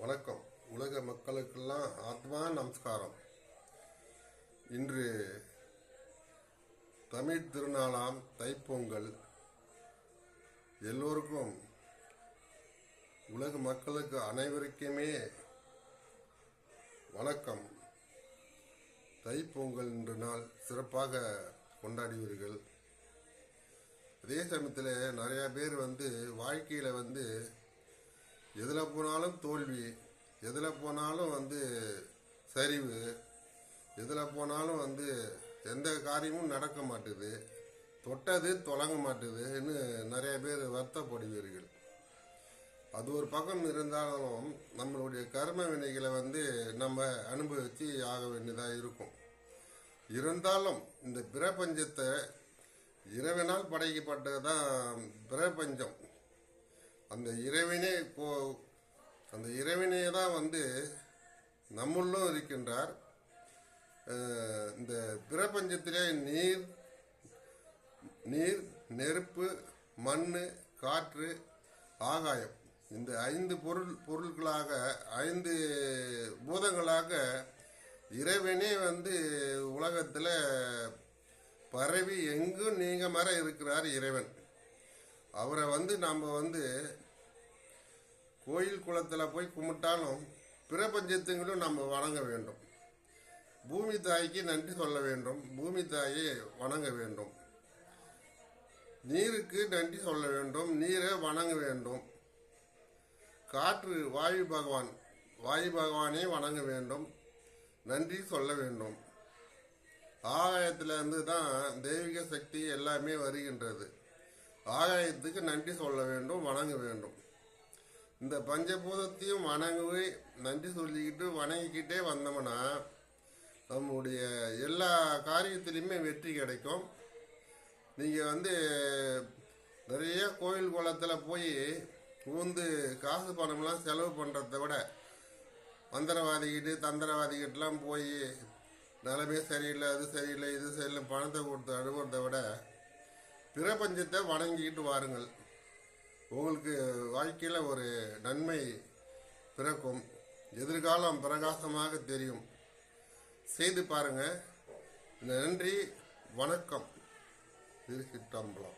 வணக்கம். உலக மக்களுக்கெல்லாம் ஆத்மா நமஸ்காரம். இன்று தமிழ் திருநாளாம் தைப்பொங்கல். எல்லோருக்கும், உலக மக்களுக்கு அனைவருக்குமே வணக்கம். தைப்பொங்கல் என்ற நாள் சிறப்பாக கொண்டாடுவீர்கள். அதே சமயத்தில் நிறைய பேர் வாழ்க்கையில் எதில் போனாலும் தோல்வி, எதில் போனாலும் சரிவு, எதில் போனாலும் எந்த காரியமும் நடக்க மாட்டுது, தொட்டது தொடங்க மாட்டுதுன்னு நிறைய பேர் வருத்தப்படுவீர்கள். அது ஒரு பக்கம் இருந்தாலும் நம்மளுடைய கர்ம வினைகளை நம்ம அனுபவித்து ஆக வேண்டியதாக இருக்கும். இருந்தாலும் இந்த பிரபஞ்சத்தை இறைவனால் படைக்கப்பட்டது தான் பிரபஞ்சம். அந்த இறைவனே தான் நம்மளும் இருக்கின்றார். இந்த பிரபஞ்சத்திலே நீர், நெருப்பு, மண், காற்று, ஆகாயம், இந்த 5 பொருட்களாக 5 பூதங்களாக இறைவனே உலகத்தில் பரவி எங்கும் நீங்க மர இருக்கிறார் இறைவன். அவரை நாம் கோயில் குளத்தில் போய் கும்பிட்டாலும் பிரபஞ்சத்துங்களும் நம்ம வணங்க வேண்டும். பூமி தாய்க்கு நன்றி சொல்ல வேண்டும், பூமி தாயை வணங்க வேண்டும். நீருக்கு நன்றி சொல்ல வேண்டும், நீரை வணங்க வேண்டும். காற்று வாயு பகவானை வணங்க வேண்டும், நன்றி சொல்ல வேண்டும். ஆகாயத்திலிருந்து தான் தெய்வீக சக்தி எல்லாமே வருகின்றது. ஆகாயத்துக்கு நன்றி சொல்ல வேண்டும், வணங்க வேண்டும். இந்த பஞ்சபூதத்தையும் நன்றி சொல்லிக்கிட்டு வணங்கிக்கிட்டே வந்தோம்னா நம்முடைய எல்லா காரியத்திலையுமே வெற்றி கிடைக்கும். நீங்கள் நிறைய கோயில் குளத்தில் போய் காசு பணம்லாம் செலவு பண்ணுறத விட தந்திரவாதிகிட்டலாம் போய் நிலமே சரியில்லை, அது சரியில்லை, இது சரியில்லை பணத்தை கொடுத்து அனுப்புறதை விட பிரபஞ்சத்தை வணங்கிக்கிட்டு வாருங்கள். உங்களுக்கு வாழ்க்கையில் ஒரு நன்மை பிறக்கும். எதிர்காலம் பிரகாசமாக தெரியும். செய்து பாருங்க. நன்றி, வணக்கம். திருச்சிற்றம்பலம்.